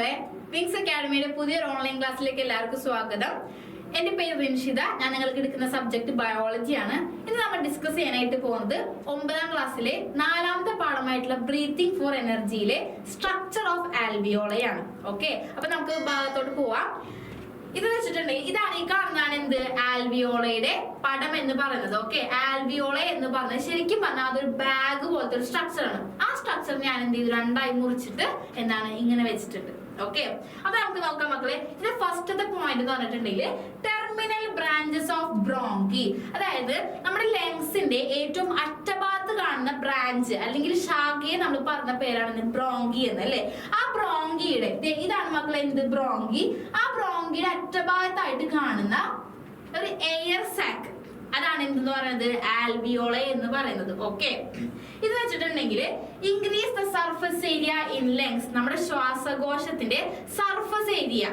മക്കളെ, വിങ്സ് അക്കാഡമിയുടെ പുതിയൊരു ഓൺലൈൻ ക്ലാസ്സിലേക്ക് എല്ലാവർക്കും സ്വാഗതം. എന്റെ പേര് റിൻഷിത. ഞാൻ നിങ്ങൾക്ക് എടുക്കുന്ന സബ്ജക്ട് ബയോളജി ആണ്. ഇന്ന് നമ്മൾ ഡിസ്കസ് ചെയ്യാനായിട്ട് പോകുന്നത് 9ാം ക്ലാസ്സിലെ 4ാമത്തെ പാഠമായിട്ടുള്ള ബ്രീത്തിങ് ഫോർ എനർജിയിലെ സ്ട്രക്ചർ ഓഫ് ആൽവിയോളി ആണ്. ഓക്കെ, അപ്പൊ നമുക്ക് ഭാഗത്തോട്ട് പോവാം. ഇത് വെച്ചിട്ടുണ്ടെങ്കിൽ ഇതാണ് ഈ കാണുന്നതാണ് എന്ത് ആൽവിയോളയുടെ പടം എന്ന് പറയുന്നത്. ഓക്കെ, ആൽവിയോള എന്ന് പറഞ്ഞത് ശരിക്കും പറഞ്ഞാൽ അതൊരു ബാഗ് പോലത്തെ ഒരു സ്ട്രക്ചർ ആണ്. ആ സ്ട്രക്ചർ ഞാൻ എന്ത് ചെയ്തു, രണ്ടായി മുറിച്ചിട്ട് എന്താണ് ഇങ്ങനെ വെച്ചിട്ടുണ്ട്. ഓക്കെ, അപ്പൊ നമുക്ക് നോക്കാം മക്കളെ. ഇതിന്റെ ഫസ്റ്റത്തെ പോയിന്റ് എന്ന് പറഞ്ഞിട്ടുണ്ടെങ്കിൽ ടെർമിനൽ ബ്രാഞ്ചസ് ഓഫ് ബ്രോങ്കി, അതായത് നമ്മുടെ ലങ്സിന്റെ ഏറ്റവും അറ്റഭാഗത്ത് കാണുന്ന ബ്രാഞ്ച് അല്ലെങ്കിൽ ശാഖയെ നമ്മൾ പറഞ്ഞ പേരാണ് ബ്രോങ്കി എന്ന്, അല്ലെ? ആ ബ്രോങ്കിയുടെ ഇതാണ് മക്കളെ എന്ത് ബ്രോങ്കി. ആ ബ്രോങ്കിയുടെ അറ്റഭാഗത്തായിട്ട് കാണുന്ന ഒരു എയർ സാക്ക്, അതാണ് എന്തെന്ന് പറയുന്നത് ആൽവിയോള എന്ന് പറയുന്നത്. ഓക്കെ, ഇത് വെച്ചിട്ടുണ്ടെങ്കിൽ increase the surface area in lungs, നമ്മുടെ ശ്വാസകോശത്തിന്റെ സർഫസ് ഏരിയ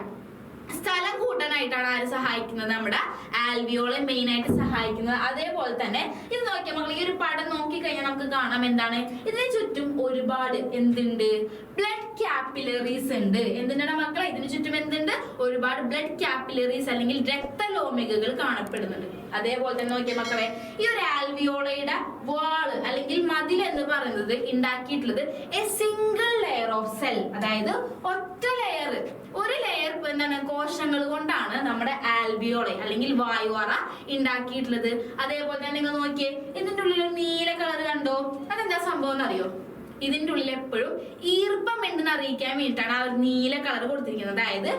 സ്ഥലം കൂട്ടാനായിട്ടാണ് ആര് സഹായിക്കുന്നത്? നമ്മുടെ ആൽവിയോള മെയിൻ ആയിട്ട് സഹായിക്കുന്നത്. അതേപോലെ തന്നെ ഇത് നോക്കിയാൽ മക്കൾ, ഈ ഒരു പടം നോക്കി കഴിഞ്ഞാൽ നമുക്ക് കാണാം എന്താണ് ഇതിന് ചുറ്റും ഒരുപാട് എന്തുണ്ട്, ബ്ലഡ് ക്യാപ്പിലറീസ് ഉണ്ട്. എന്തിനാണ് മക്കളെ ഇതിന് ചുറ്റും എന്തുണ്ട്? ഒരുപാട് ബ്ലഡ് ക്യാപ്പിലറീസ് അല്ലെങ്കിൽ രക്തലോമികകൾ കാണപ്പെടുന്നുണ്ട്. അതേപോലെ തന്നെ നോക്കിയാൽ മക്കളെ, ഈ ഒരു ആൽവിയോളയുടെ വാള് അല്ലെങ്കിൽ മതിൽ എന്ന് പറയുന്നത് ഉണ്ടാക്കിയിട്ടുള്ളത് A single layer of cell, അതായത് ഒറ്റ ലെയർ, ഒരു ലെയർ എന്താണ് കോശങ്ങൾ കൊണ്ടാണ് നമ്മുടെ ആൽവിയോള അല്ലെങ്കിൽ വായുവറ ഉണ്ടാക്കിയിട്ടുള്ളത്. അതേപോലെ തന്നെ നിങ്ങൾ നോക്കിയേ, ഇതിന്റെ ഉള്ളിൽ ഒരു നീല കളർ കണ്ടോ? അതെന്താ സംഭവം എന്നറിയോ? ഇതിന്റെ ഉള്ളിൽ എപ്പോഴും ഈർപ്പം ഉണ്ടെന്ന് അറിയിക്കാൻ വേണ്ടിയിട്ടാണ് ആ ഒരു നീല കളർ കൊടുത്തിരിക്കുന്നത്. അതായത്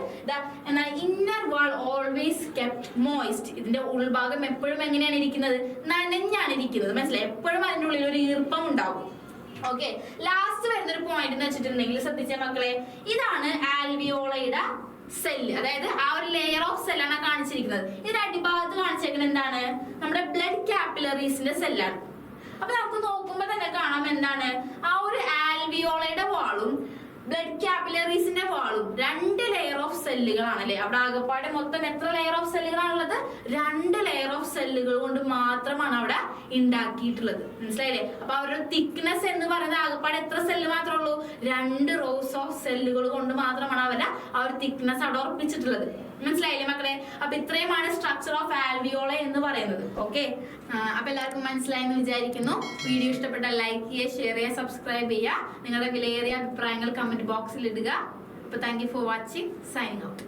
ഇന്നർ വാൾ ഓൾവേസ് കെപ്റ്റ് മോയിസ്റ്റ്, ഇതിന്റെ ഉൾഭാഗം എപ്പോഴും എങ്ങനെയാണ് ഇരിക്കുന്നത്? നനഞ്ഞാണ് ഇരിക്കുന്നത്. മനസ്സിലായി? എപ്പോഴും അതിന്റെ ഉള്ളിൽ ഒരു ഈർപ്പം ഉണ്ടാവും. ഓക്കെ, ലാസ്റ്റ് വരുന്ന ഒരു പോയിന്റ് എന്ന് വെച്ചിട്ടുണ്ടെങ്കിൽ ശ്രദ്ധിച്ച മക്കളെ, ഇതാണ് ആൽവിയോളയുടെ സെല്ല്, അതായത് ആ ഒരു ലെയർ ഓഫ് സെല്ലാണ് കാണിച്ചിരിക്കുന്നത്. ഇതിന്റെ അടിഭാഗത്ത് കാണിച്ചേക്കുന്നത് എന്താണ്? നമ്മുടെ ബ്ലഡ് ക്യാപ്പിലറീസിന്റെ സെല്ലാണ്. അപ്പൊ നമുക്ക് നോക്കുമ്പോ തന്നെ കാണാം എന്താണ് ആ ഒരു ആൽവിയോളയുടെ വാളും ബ്ലഡ് ക്യാപ്പിലറീസിന്റെ വാളും രണ്ട് ലെയർ ഓഫ് സെല്ലുകളാണ്, അല്ലെ? അവിടെ ആകെപ്പാടെ മൊത്തം എത്ര ലെയർ ഓഫ് സെല്ലുകളാണുള്ളത്? 2 ലെയർ ഓഫ് സെല്ലുകൾ കൊണ്ട് മാത്രമാണ് അവിടെ ഉണ്ടാക്കിയിട്ടുള്ളത്. മനസ്സിലായില്ലേ? അപ്പൊ അവരുടെ തിക്നെസ് എന്ന് പറയുന്നത് ആകെപ്പാടെ എത്ര സെല്ല് മാത്രമേ ഉള്ളൂ? 2 റോസ് ഓഫ് സെല്ലുകൾ കൊണ്ട് മാത്രമാണ് അവരുടെ ആ ഒരു തിക്നെസ് അവിടെ ഉറപ്പിച്ചിട്ടുള്ളത്. മനസ്സിലായില്ലേ മക്കളെ? അപ്പൊ ഇത്രയുമാണ് സ്ട്രക്ചർ ഓഫ് ആൽവിയോള എന്ന് പറയുന്നത്. ഓക്കെ, അപ്പൊ എല്ലാവർക്കും മനസ്സിലായെന്ന് വിചാരിക്കുന്നു. വീഡിയോ ഇഷ്ടപ്പെട്ടാൽ ലൈക്ക് ചെയ്യുക, ഷെയർ ചെയ്യുക, സബ്സ്ക്രൈബ് ചെയ്യുക. നിങ്ങളുടെ വിലയേറിയ അഭിപ്രായങ്ങൾ കമന്റ് ബോക്സിൽ ഇടുക. അപ്പൊ thank you for watching. Signing out.